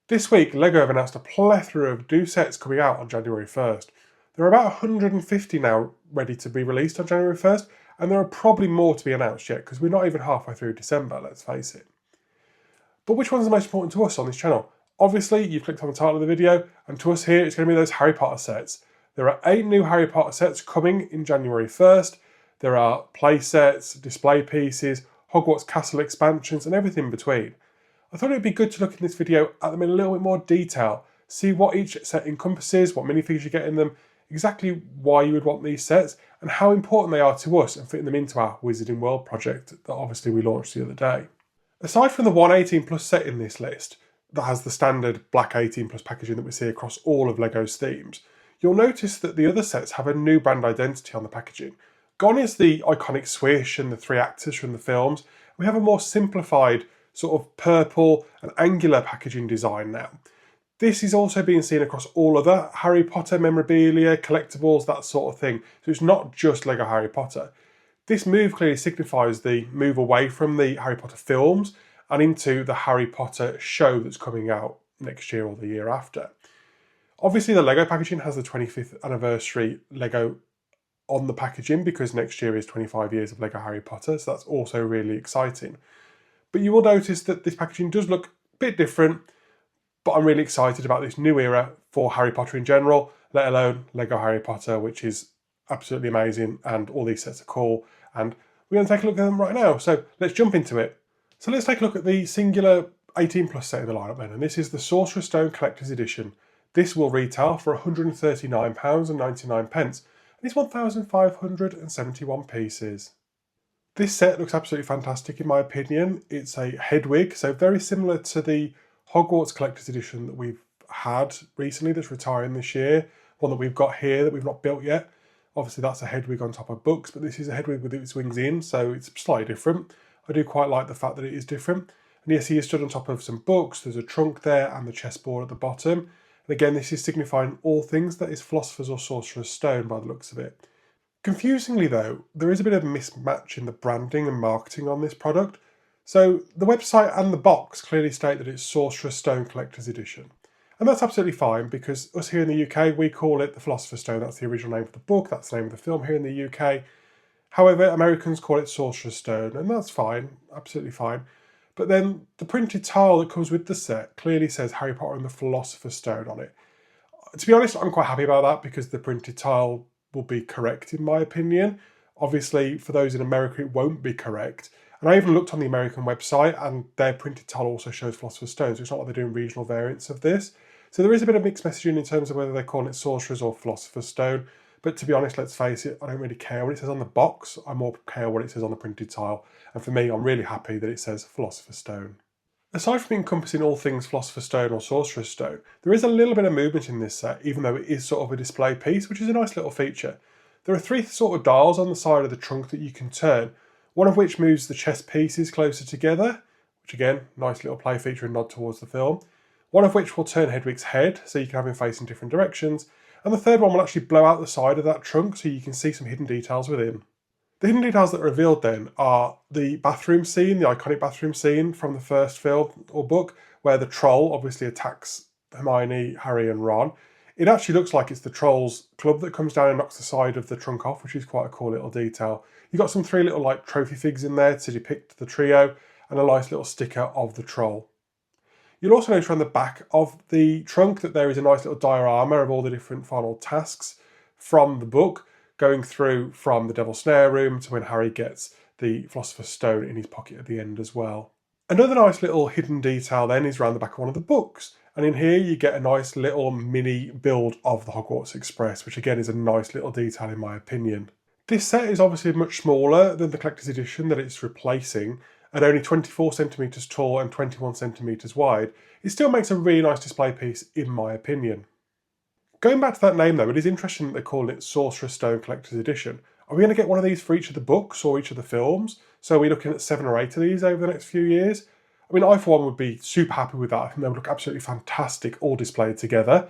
This week, LEGO have announced a plethora of new sets coming out on January 1st. There are about 150 now ready to be released on January 1st, and there are probably more to be announced yet because we're not even halfway through December, let's face it. But which one's the most important to us on this channel? Obviously, you've clicked on the title of the video, and to us here, it's going to be those Harry Potter sets. There are 8 new Harry Potter sets coming in January 1st. There are play sets, display pieces, Hogwarts Castle expansions, and everything in between. I thought it'd be good to look in this video at them in a little bit more detail, see what each set encompasses, what minifigures you get in them, exactly why you would want these sets, and how important they are to us and fitting them into our Wizarding World project that obviously we launched the other day. Aside from the 118 plus set in this list, that has the standard black 18 plus packaging that we see across all of LEGO's themes, you'll notice that the other sets have a new brand identity on the packaging. Gone is the iconic swish and the 3 actors from the films. We have a more simplified sort of purple and angular packaging design now. This is also being seen across all other Harry Potter memorabilia, collectibles, that sort of thing. So it's not just LEGO Harry Potter. This move clearly signifies the move away from the Harry Potter films and into the Harry Potter show that's coming out next year or the year after. Obviously the LEGO packaging has the 25th anniversary LEGO on the packaging because next year is 25 years of LEGO Harry Potter, so that's also really exciting. But you will notice that this packaging does look a bit different, but I'm really excited about this new era for Harry Potter in general, let alone LEGO Harry Potter, which is absolutely amazing, and all these sets are cool, and we're going to take a look at them right now. So let's jump into it. So let's take a look at the singular 18 plus set in the lineup then, and this is the Sorcerer Stone Collector's Edition. This will retail for £139.99, and it's 1,571 pieces. This set looks absolutely fantastic in my opinion. It's a Hedwig, so very similar to the Hogwarts Collector's Edition that we've had recently that's retiring this year. One that we've got here that we've not built yet. Obviously that's a Hedwig on top of books, but this is a Hedwig with its wings in, so it's slightly different. I do quite like the fact that it is different. And yes, he is stood on top of some books. There's a trunk there and the chessboard at the bottom. And again, this is signifying all things that is Philosopher's or Sorcerer's Stone by the looks of it. Confusingly though, there is a bit of a mismatch in the branding and marketing on this product. So the website and the box clearly state that it's Sorcerer Stone Collector's Edition. And that's absolutely fine because us here in the UK, we call it the Philosopher's Stone. That's the original name of the book, that's the name of the film here in the UK. However, Americans call it Sorcerer's Stone, and that's fine, absolutely fine. But then the printed tile that comes with the set clearly says Harry Potter and the Philosopher's Stone on it. To be honest, I'm quite happy about that because the printed tile will be correct in my opinion. Obviously, for those in America, it won't be correct. And I even looked on the American website and their printed tile also shows Philosopher's Stone, so it's not like they're doing regional variants of this. So there is a bit of mixed messaging in terms of whether they're calling it Sorcerer's or Philosopher's Stone. But to be honest, let's face it, I don't really care what it says on the box. I more care what it says on the printed tile. And for me, I'm really happy that it says Philosopher's Stone. Aside from encompassing all things Philosopher's Stone or Sorcerer's Stone, there is a little bit of movement in this set, even though it is sort of a display piece, which is a nice little feature. There are 3 sort of dials on the side of the trunk that you can turn, one of which moves the chess pieces closer together, which again, nice little play feature and nod towards the film. One of which will turn Hedwig's head, so you can have him facing different directions. And the third one will actually blow out the side of that trunk, so you can see some hidden details within. The hidden details that are revealed then are the bathroom scene, the iconic bathroom scene from the first film or book, where the troll obviously attacks Hermione, Harry and Ron. It actually looks like it's the troll's club that comes down and knocks the side of the trunk off, which is quite a cool little detail. You've got some 3 little like trophy figs in there to depict the trio, and a nice little sticker of the troll. You'll also notice around the back of the trunk that there is a nice little diorama of all the different final tasks from the book, going through from the Devil's Snare room to when Harry gets the Philosopher's Stone in his pocket at the end as well. Another nice little hidden detail then is around the back of one of the books. And in here you get a nice little mini build of the Hogwarts Express, which again is a nice little detail in my opinion. This set is obviously much smaller than the collector's edition that it's replacing. At only 24 centimetres tall and 21 centimetres wide, it still makes a really nice display piece in my opinion. Going back to that name though, it is interesting that they're calling it Sorcerer Stone Collector's Edition. Are we going to get one of these for each of the books or each of the films? So are we looking at 7 or 8 of these over the next few years? I mean, I for one would be super happy with that. I think they would look absolutely fantastic all displayed together.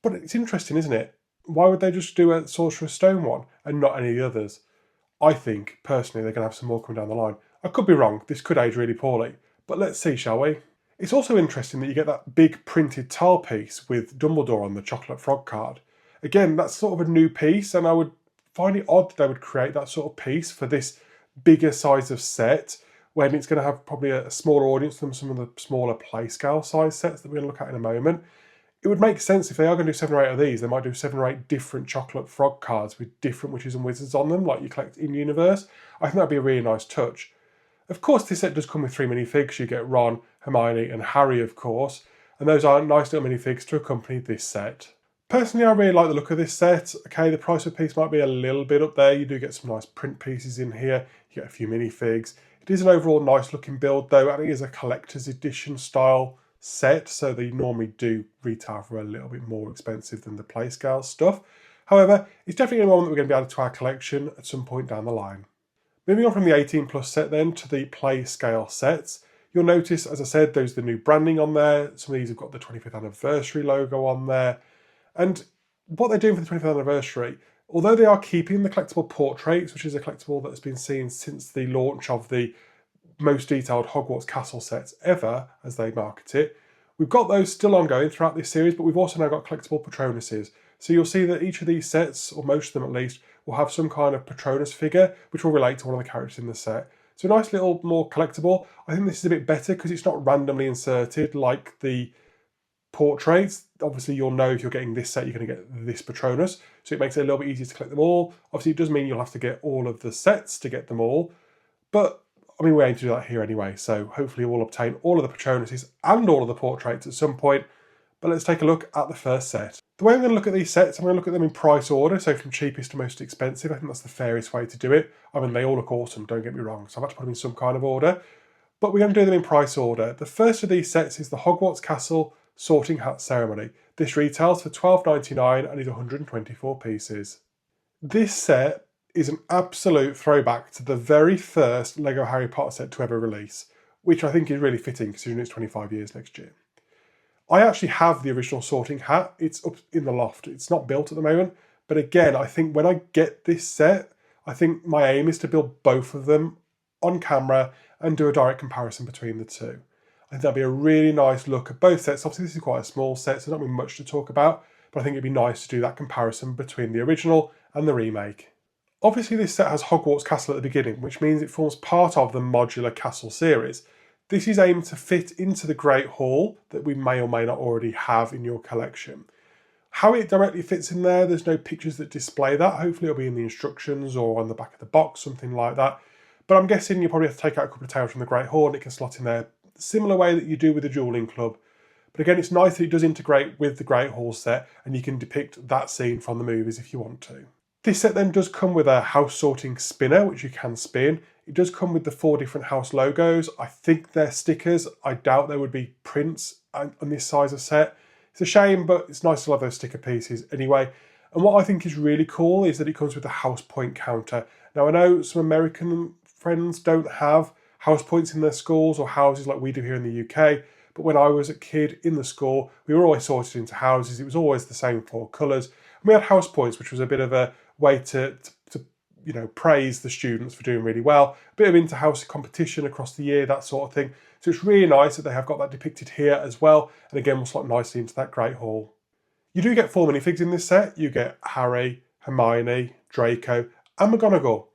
But it's interesting, isn't it? Why would they just do a Sorcerer's Stone one and not any of the others? I think, personally, they're going to have some more coming down the line. I could be wrong, this could age really poorly. But let's see, shall we? It's also interesting that you get that big printed tile piece with Dumbledore on the chocolate frog card. Again, that's sort of a new piece, and I would find it odd that they would create that sort of piece for this bigger size of set when it's going to have probably a smaller audience than some of the smaller play scale size sets that we're going to look at in a moment. It would make sense if they are going to do 7 or 8 of these, they might do 7 or 8 different chocolate frog cards with different witches and wizards on them, like you collect in universe. I think that'd be a really nice touch. Of course, this set does come with 3 minifigs. You get Ron, Hermione and Harry, of course, and those are nice little minifigs to accompany this set. Personally, I really like the look of this set. Okay, the price of piece might be a little bit up there. You do get some nice print pieces in here. You get a few minifigs. It is an overall nice looking build though, and it is a collector's edition style set, so they normally do retail for a little bit more expensive than the play scale stuff. However, it's definitely one that we're going to be added to our collection at some point down the line. Moving on from the 18 plus set then to the play scale sets, you'll notice, as I said, there's the new branding on there. Some of these have got the 25th anniversary logo on there. And what they're doing for the 25th anniversary, although they are keeping the collectible portraits, which is a collectible that has been seen since the launch of the most detailed Hogwarts castle sets ever, as they market it. We've got those still ongoing throughout this series, but we've also now got collectible Patronuses. So you'll see that each of these sets, or most of them at least, will have some kind of Patronus figure, which will relate to one of the characters in the set. So a nice little more collectible. I think this is a bit better because it's not randomly inserted like the portraits. Obviously, you'll know if you're getting this set, you're going to get this Patronus. So it makes it a little bit easier to collect them all. Obviously, it does mean you'll have to get all of the sets to get them all. But I mean, we aim to do that here anyway, so hopefully we'll obtain all of the Patronuses and all of the portraits at some point. But let's take a look at the first set. The way I'm going to look at these sets, I'm going to look at them in price order, so from cheapest to most expensive. I think that's the fairest way to do it. I mean, they all look awesome, don't get me wrong, so I've had to put them in some kind of order. But we're going to do them in price order. The first of these sets is the Hogwarts Castle Sorting Hat Ceremony. This retails for $12.99 and is 124 pieces. This set is an absolute throwback to the very first LEGO Harry Potter set to ever release, which I think is really fitting considering it's 25 years next year. I actually have the original sorting hat. It's up in the loft. It's not built at the moment, but again, I think when I get this set, I think my aim is to build both of them on camera and do a direct comparison between the two. I think that'd be a really nice look at both sets. Obviously, this is quite a small set, so there's not really much to talk about, but I think it'd be nice to do that comparison between the original and the remake. Obviously, this set has Hogwarts Castle at the beginning, which means it forms part of the modular castle series. This is aimed to fit into the Great Hall that we may or may not already have in your collection. How it directly fits in there, there's no pictures that display that. Hopefully it'll be in the instructions or on the back of the box, something like that. But I'm guessing you probably have to take out a couple of tiles from the Great Hall and it can slot in there, similar way that you do with the Dueling Club. But again, it's nice that it does integrate with the Great Hall set and you can depict that scene from the movies if you want to. This set then does come with a house sorting spinner, which you can spin. It does come with the 4 different house logos. I think they're stickers. I doubt there would be prints on this size of set. It's a shame, but it's nice to have those sticker pieces anyway. And what I think is really cool is that it comes with a house point counter. Now, I know some American friends don't have house points in their schools or houses like we do here in the UK, but when I was a kid in the school, we were always sorted into houses. It was always the same 4 colours. And we had house points, which was a bit of a way to praise the students for doing really well. A bit of inter-house competition across the year, that sort of thing. So it's really nice that they have got that depicted here as well. And again, we'll slot nicely into that Great Hall. You do get 4 minifigs in this set. You get Harry, Hermione, Draco, and McGonagall.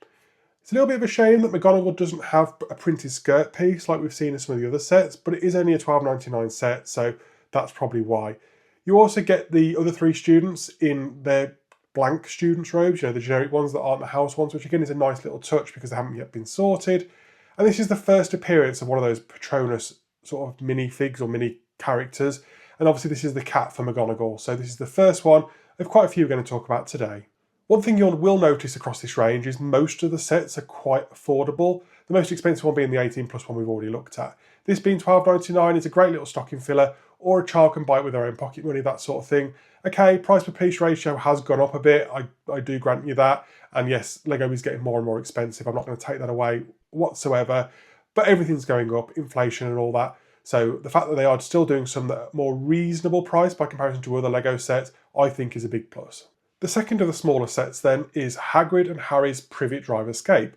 It's a little bit of a shame that McGonagall doesn't have a printed skirt piece like we've seen in some of the other sets, but it is only a $12.99 set, so that's probably why. You also get the other 3 students in their blank students' robes, the generic ones that aren't the house ones, which again is a nice little touch because they haven't yet been sorted. And this is the first appearance of one of those Patronus sort of minifigs or mini characters. And obviously this is the cat for McGonagall. So this is the first one of quite a few we're going to talk about today. One thing you will notice across this range is most of the sets are quite affordable. The most expensive one being the 18 plus one we've already looked at. This being $12.99 is a great little stocking filler, or a child can buy it with their own pocket money, that sort of thing. Okay, price per piece ratio has gone up a bit, I do grant you that. And yes, Lego is getting more and more expensive. I'm not going to take that away whatsoever. But everything's going up, inflation and all that. So the fact that they are still doing some that are more reasonable price by comparison to other Lego sets, I think is a big plus. The second of the smaller sets then is Hagrid and Harry's Privet Drive Escape.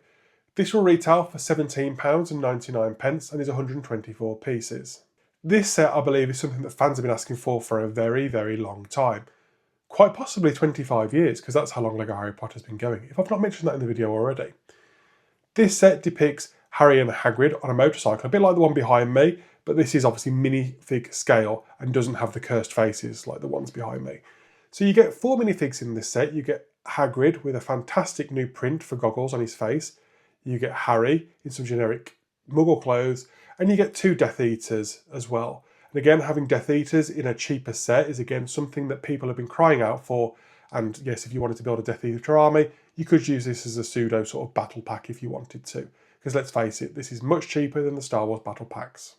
This will retail for £17.99 and is 124 pieces. This set, I believe, is something that fans have been asking for a very, very long time. Quite possibly 25 years, because that's how long Lego Harry Potter's been going, if I've not mentioned that in the video already. This set depicts Harry and Hagrid on a motorcycle, a bit like the one behind me, but this is obviously minifig scale and doesn't have the cursed faces like the ones behind me. So you get 4 minifigs in this set. You get Hagrid with a fantastic new print for goggles on his face. You get Harry in some generic Muggle clothes, and you get 2 Death Eaters as well. And again, having Death Eaters in a cheaper set is again something that people have been crying out for. And yes, if you wanted to build a Death Eater army, you could use this as a pseudo sort of battle pack if you wanted to. Because let's face it, this is much cheaper than the Star Wars battle packs.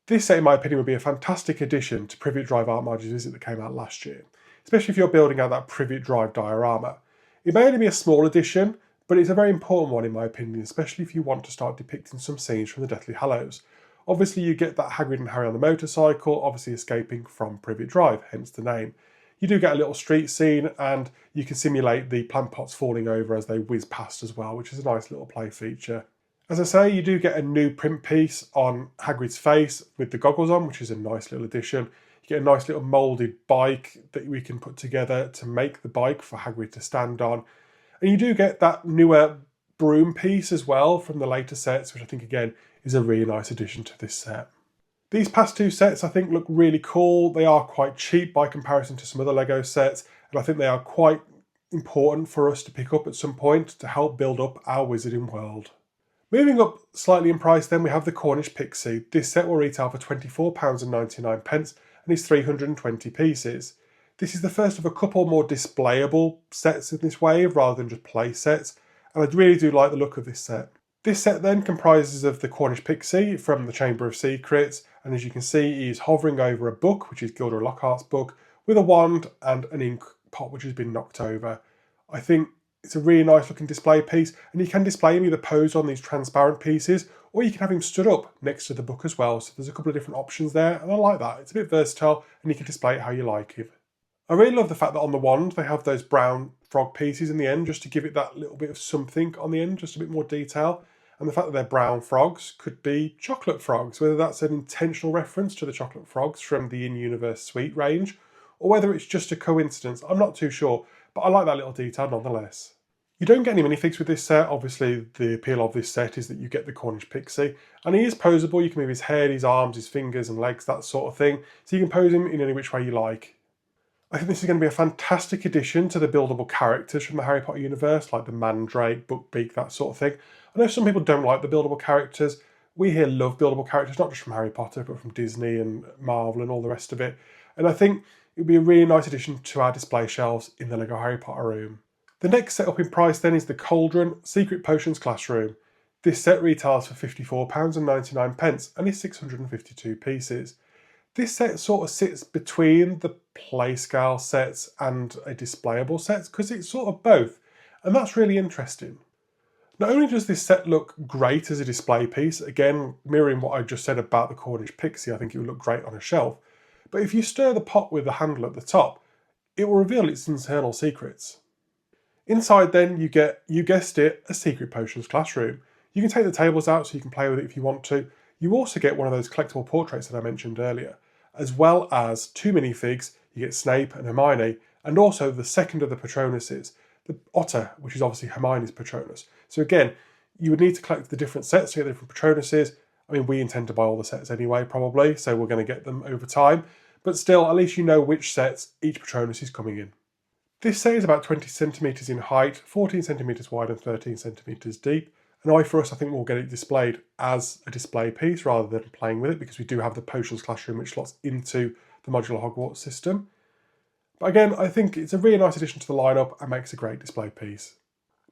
This set, in my opinion, would be a fantastic addition to Privet Drive Art Marge's Visit that came out last year, especially if you're building out that Privet Drive diorama. It may only be a small addition, but it's a very important one in my opinion, especially if you want to start depicting some scenes from the Deathly Hallows. Obviously you get that Hagrid and Harry on the motorcycle, obviously escaping from Privet Drive, hence the name. You do get a little street scene, and you can simulate the plant pots falling over as they whiz past as well, which is a nice little play feature. As I say, you do get a new print piece on Hagrid's face with the goggles on, which is a nice little addition. You get a nice little moulded bike that we can put together to make the bike for Hagrid to stand on. And you do get that newer broom piece as well from the later sets, which I think again is a really nice addition to this set. These past 2 sets I think look really cool. They are quite cheap by comparison to some other Lego sets, and I think they are quite important for us to pick up at some point to help build up our wizarding world. Moving up slightly in price then, we have the Cornish Pixie. This set will retail for £24.99 and is 320 pieces. This is the first of a couple more displayable sets in this wave rather than just play sets, and I really do like the look of this set. This set then comprises of the Cornish Pixie from the Chamber of Secrets, and as you can see he is hovering over a book, which is Gilderoy Lockhart's book, with a wand and an ink pot which has been knocked over. I think it's a really nice looking display piece, and you can display him either posed on these transparent pieces, or you can have him stood up next to the book as well. So there's a couple of different options there, and I like that. It's a bit versatile, and you can display it how you like it. I really love the fact that on the wand they have those brown frog pieces in the end, just to give it that little bit of something on the end, just a bit more detail. And the fact that they're brown frogs could be chocolate frogs, whether that's an intentional reference to the chocolate frogs from the In-Universe Sweet range, or whether it's just a coincidence, I'm not too sure, but I like that little detail nonetheless. You don't get any minifigs with this set. Obviously the appeal of this set is that you get the Cornish Pixie, and he is posable. You can move his head, his arms, his fingers and legs, that sort of thing, so you can pose him in any which way you like. I think this is going to be a fantastic addition to the buildable characters from the Harry Potter universe, like the Mandrake, Buckbeak, that sort of thing. I know some people don't like the buildable characters. We here love buildable characters, not just from Harry Potter, but from Disney and Marvel and all the rest of it. And I think it would be a really nice addition to our display shelves in the Lego Harry Potter room. The next set up in price then is the Cauldron Secret Potions Classroom. This set retails for £54.99 and is 652 pieces. This set sort of sits between the play scale sets and a displayable set because it's sort of both, and that's really interesting. Not only does this set look great as a display piece, again mirroring what I just said about the Cornish Pixie, I think it would look great on a shelf, but if you stir the pot with the handle at the top, it will reveal its internal secrets. Inside then you get, you guessed it, a Secret Potions Classroom. You can take the tables out so you can play with it if you want to. You also get one of those collectible portraits that I mentioned earlier, as well as 2 minifigs. You get Snape and Hermione, and also the second of the Patronuses, the Otter, which is obviously Hermione's Patronus. So again, you would need to collect the different sets to get the different Patronuses. I mean, we intend to buy all the sets anyway, probably, so we're going to get them over time. But still, at least you know which sets each Patronus is coming in. This set is about 20 centimetres in height, 14 centimetres wide and 13 centimetres deep. And for us, I think we'll get it displayed as a display piece rather than playing with it, because we do have the Potions Classroom which slots into the modular Hogwarts system. But again, I think it's a really nice addition to the lineup and makes a great display piece.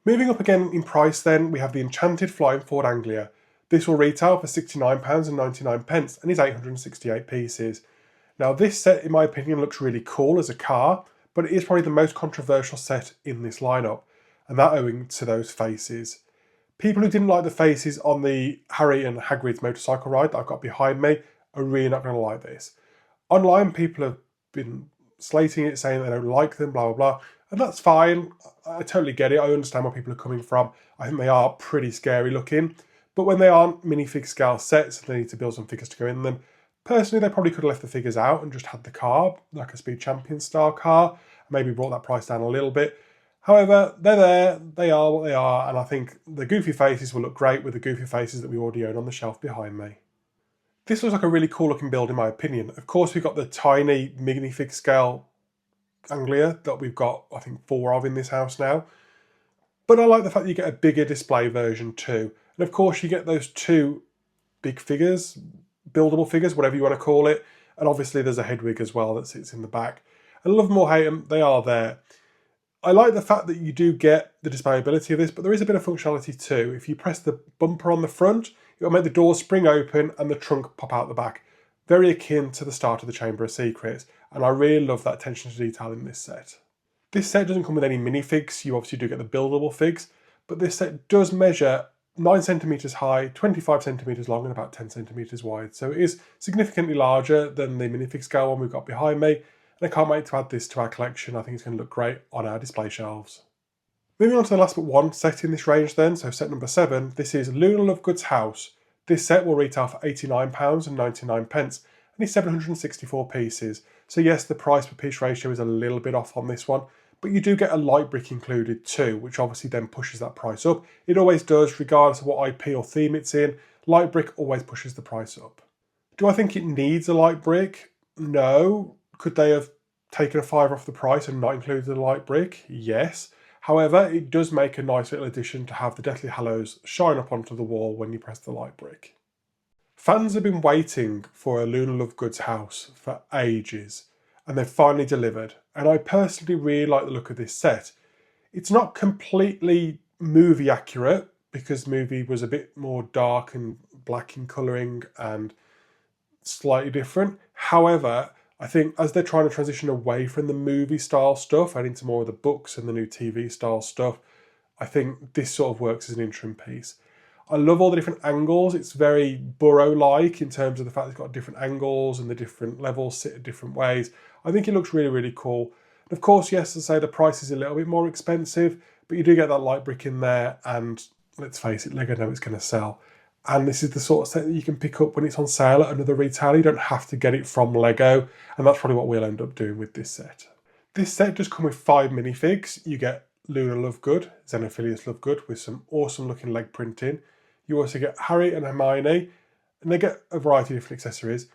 Moving up again in price then, we have the Enchanted Flying Forward Anglia. This will retail for £69.99 and is 868 pieces. Now this set, in my opinion, looks really cool as a car, but it is probably the most controversial set in this lineup, and that owing to those faces. People who didn't like the faces on the Harry and Hagrid's motorcycle ride that I've got behind me are really not going to like this. Online, people have been slating it, saying they don't like them, blah, blah, blah. And that's fine. I totally get it. I understand where people are coming from. I think they are pretty scary looking. But when they aren't minifig scale sets and they need to build some figures to go in them, Personally, they probably could have left the figures out and just had the car, like a Speed Champion style car, and maybe brought that price down a little bit. However, they're there, they are what they are, and I think the goofy faces will look great with the goofy faces that we already own on the shelf behind me. This looks like a really cool looking build in my opinion. Of course, we've got the tiny minifig scale Anglia that we've got, I think, 4 of in this house now. But I like the fact that you get a bigger display version too. And of course, you get those 2 big figures, buildable figures, whatever you want to call it. And obviously there's a Hedwig as well that sits in the back. And love them or hate them, they are there. I like the fact that you do get the displayability of this, but there is a bit of functionality too. If you press the bumper on the front, it will make the doors spring open and the trunk pop out the back. Very akin to the start of the Chamber of Secrets, and I really love that attention to detail in this set. This set doesn't come with any minifigs, you obviously do get the buildable figs, but this set does measure 9 centimetres high, 25 centimetres long and about 10 centimetres wide. So it is significantly larger than the minifig scale one we've got behind me, and I can't wait to add this to our collection. I think it's going to look great on our display shelves. Moving on to the last but one set in this range then, so set number 7, this is Luna Lovegood's house. This set will retail for £89.99 and is 764 pieces. So yes, the price per piece ratio is a little bit off on this one, but you do get a light brick included too, which obviously then pushes that price up. It always does, regardless of what IP or theme it's in. Light brick always pushes the price up. Do I think it needs a light brick? No. Could they have taken a £5 off the price and not included the light brick? Yes. However, it does make a nice little addition to have the Deathly Hallows shine up onto the wall when you press the light brick. Fans have been waiting for a Luna Lovegood's house for ages, and they've finally delivered. And I personally really like the look of this set. It's not completely movie accurate, because the movie was a bit more dark and black in colouring and slightly different. However, I think as they're trying to transition away from the movie style stuff and into more of the books and the new TV style stuff, I think this sort of works as an interim piece. I love all the different angles. It's very Burrow-like in terms of the fact it's got different angles and the different levels sit in different ways. I think it looks really, really cool. And of course, yes, as I say, the price is a little bit more expensive, but you do get that light brick in there, and let's face it, Lego know it's going to sell. And this is the sort of set that you can pick up when it's on sale at another retailer. You don't have to get it from Lego, and that's probably what we'll end up doing with this set. This set does come with 5 minifigs. You get Luna Lovegood, Xenophilius Lovegood, with some awesome looking leg printing. You also get Harry and Hermione, and they get a variety of different accessories.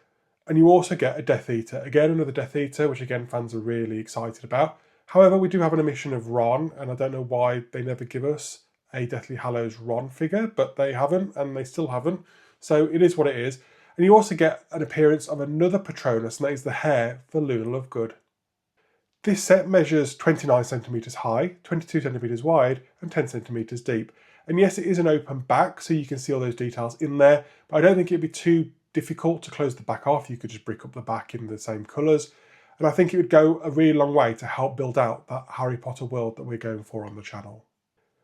And you also get a Death Eater. Again, another Death Eater, which again fans are really excited about. However, we do have an omission of Ron, and I don't know why they never give us a Deathly Hallows Ron figure, but they haven't, and they still haven't. So it is what it is. And you also get an appearance of another Patronus, and that is the hair for Luna Lovegood. This set measures 29 centimetres high, 22 centimetres wide, and 10 centimetres deep. And yes, it is an open back, so you can see all those details in there, but I don't think it'd be too difficult to close the back off. You could just brick up the back in the same colours. And I think it would go a really long way to help build out that Harry Potter world that we're going for on the channel.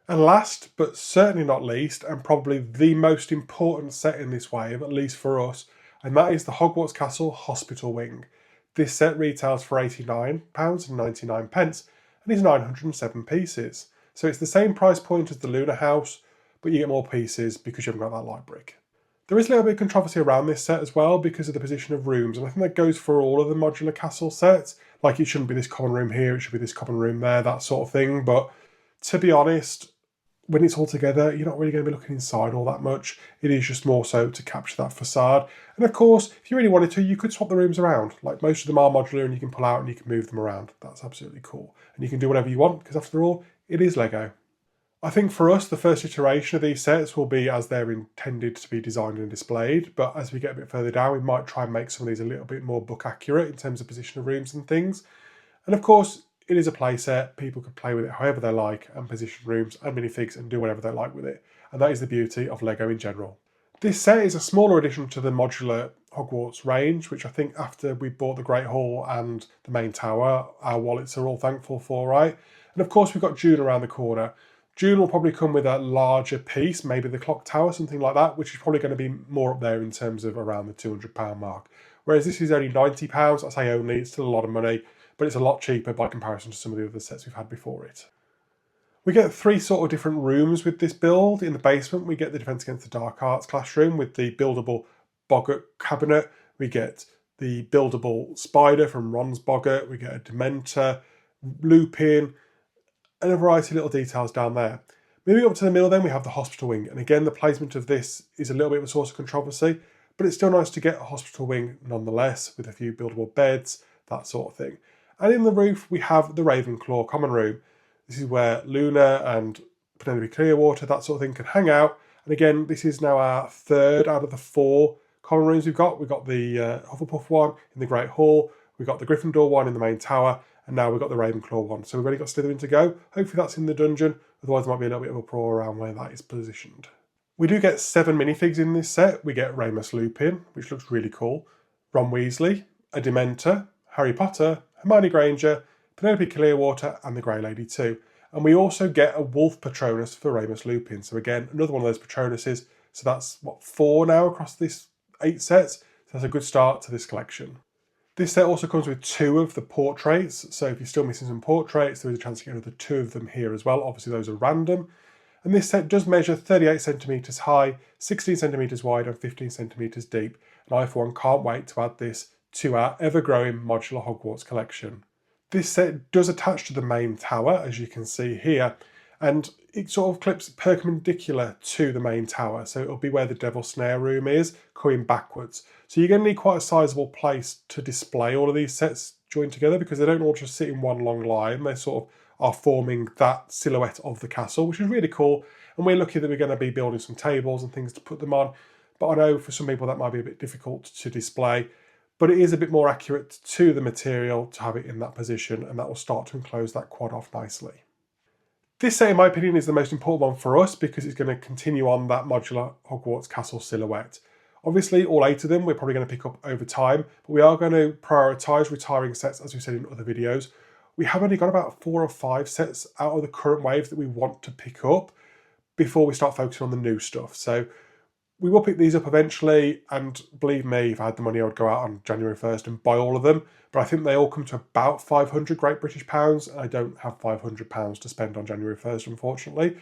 And last, but certainly not least, and probably the most important set in this wave, at least for us, and that is the Hogwarts Castle Hospital Wing. This set retails for £89.99 and is 907 pieces. So it's the same price point as the Luna House, but you get more pieces because you haven't got that light brick. There is a little bit of controversy around this set as well because of the position of rooms, and I think that goes for all of the modular castle sets. Like, it shouldn't be this common room here, it should be this common room there, that sort of thing. But to be honest, when it's all together, you're not really going to be looking inside all that much. It is just more so to capture that facade. And of course, if you really wanted to, you could swap the rooms around. Like, most of them are modular and you can pull out and you can move them around. That's absolutely cool. And you can do whatever you want because after all, it is Lego. I think for us, the first iteration of these sets will be as they're intended to be designed and displayed. But as we get a bit further down, we might try and make some of these a little bit more book accurate in terms of position of rooms and things. And of course, it is a play set. People can play with it however they like and position rooms and minifigs and do whatever they like with it. And that is the beauty of Lego in general. This set is a smaller addition to the modular Hogwarts range, which I think after we bought the Great Hall and the main tower, our wallets are all thankful for, right? And of course, we've got June around the corner. June will probably come with a larger piece, maybe the clock tower, something like that, which is probably going to be more up there in terms of around the £200 mark. Whereas this is only £90, I say only, it's still a lot of money, but it's a lot cheaper by comparison to some of the other sets we've had before it. We get 3 sort of different rooms with this build. In the basement, we get the Defence Against the Dark Arts classroom with the buildable boggart cabinet, we get the buildable spider from Ron's Boggart, we get a Dementor, Lupin, and a variety of little details down there. Moving up to the middle then, we have the hospital wing, and again the placement of this is a little bit of a source of controversy, but it's still nice to get a hospital wing nonetheless, with a few buildable beds, that sort of thing. And in the roof we have the Ravenclaw common room. This is where Luna and Penelope Clearwater, that sort of thing, can hang out. And again, this is now our third out of the 4 common rooms we've got. We've got the Hufflepuff one in the Great Hall, we've got the Gryffindor one in the main tower, and now we've got the Ravenclaw one. So we've already got Slytherin to go. Hopefully that's in the dungeon, otherwise there might be a little bit of uproar around where that is positioned. We do get 7 minifigs in this set. We get Remus Lupin, which looks really cool, Ron Weasley, a Dementor, Harry Potter, Hermione Granger, Penelope Clearwater, and the Grey Lady too. And we also get a Wolf Patronus for Remus Lupin. So again, another one of those Patronuses. So that's, 4 now across this 8 sets. So that's a good start to this collection. This set also comes with 2 of the portraits. So if you're still missing some portraits, there is a chance to get another 2 of them here as well. Obviously those are random. And this set does measure 38 centimetres high, 16 centimetres wide and 15 centimetres deep. And I for one can't wait to add this to our ever-growing modular Hogwarts collection. This set does attach to the main tower, as you can see here, and it sort of clips perpendicular to the main tower. So it'll be where the Devil's Snare room is, going backwards. So you're going to need quite a sizable place to display all of these sets joined together, because they don't all just sit in one long line. They sort of are forming that silhouette of the castle, which is really cool. And we're lucky that we're going to be building some tables and things to put them on. But I know for some people that might be a bit difficult to display. But it is a bit more accurate to the material to have it in that position, and that will start to enclose that quad off nicely. This set, in my opinion, is the most important one for us because it's going to continue on that modular Hogwarts castle silhouette. Obviously, all 8 of them we're probably going to pick up over time, but we are going to prioritise retiring sets, as we said in other videos. We have only got about 4 or 5 sets out of the current wave that we want to pick up before we start focusing on the new stuff. So we will pick these up eventually, and believe me, if I had the money I would go out on January 1st and buy all of them, but I think they all come to about 500 Great British pounds, and I don't have 500 pounds to spend on January 1st, unfortunately.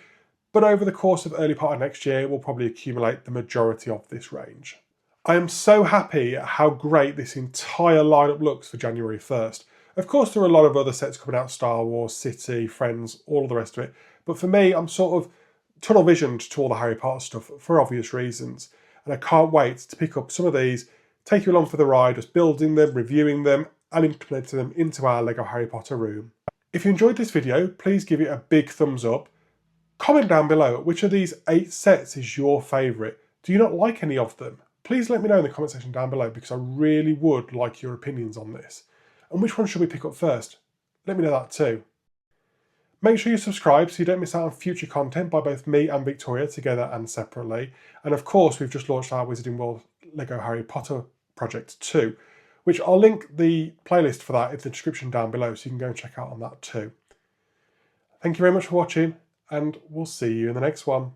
But over the course of early part of next year, we'll probably accumulate the majority of this range. I am so happy at how great this entire lineup looks for January 1st. Of course, there are a lot of other sets coming out, Star Wars, City, Friends, all of the rest of it, but for me, I'm sort of tunnel visioned to all the Harry Potter stuff for obvious reasons, and I can't wait to pick up some of these, take you along for the ride, just building them, reviewing them, and implementing them into our Lego Harry Potter room. If you enjoyed this video, please give it a big thumbs up. Comment down below which of these 8 sets is your favourite. Do you not like any of them? Please let me know in the comment section down below, because I really would like your opinions on this. And which one should we pick up first? Let me know that too. Make sure you subscribe so you don't miss out on future content by both me and Victoria, together and separately. And of course, we've just launched our Wizarding World Lego Harry Potter project too, which I'll link the playlist for that in the description down below, so you can go and check out on that too. Thank you very much for watching, and we'll see you in the next one.